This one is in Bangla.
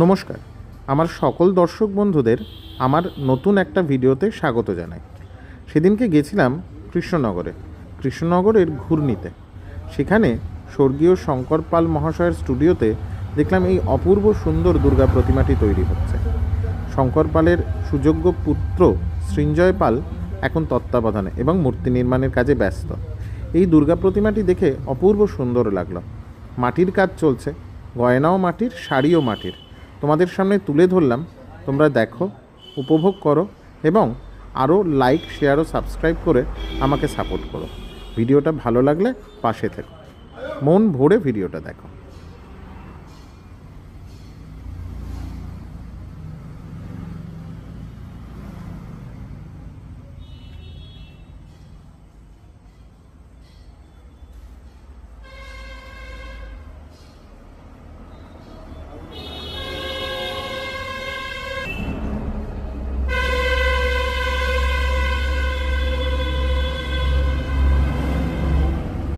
নমস্কার, আমার সকল দর্শক বন্ধুদের আমার নতুন একটা ভিডিওতে স্বাগত জানাই। সেদিনকে গেছিলাম কৃষ্ণনগরের ঘূর্ণিতে। সেখানে স্বর্গীয় শঙ্কর পাল মহাশয়ের স্টুডিওতে দেখলাম এই অপূর্ব সুন্দর দুর্গা প্রতিমাটি তৈরি হচ্ছে। শঙ্কর পালের সুযোগ্য পুত্র সৃঞ্জয় পাল এখন তত্ত্বাবধানে এবং মূর্তি নির্মাণের কাজে ব্যস্ত। এই দুর্গা প্রতিমাটি দেখে অপূর্ব সুন্দর লাগলো। মাটির কাজ চলছে, গয়নাও মাটির, শাড়িও মাটির। তোমাদের সামনে তুলে ধরলাম, তোমরা দেখো, উপভোগ করো এবং আরও লাইক, শেয়ার ও সাবস্ক্রাইব করে আমাকে সাপোর্ট করো। ভিডিওটা ভালো লাগলে পাশে থেকো, মন ভরে ভিডিওটা দেখো।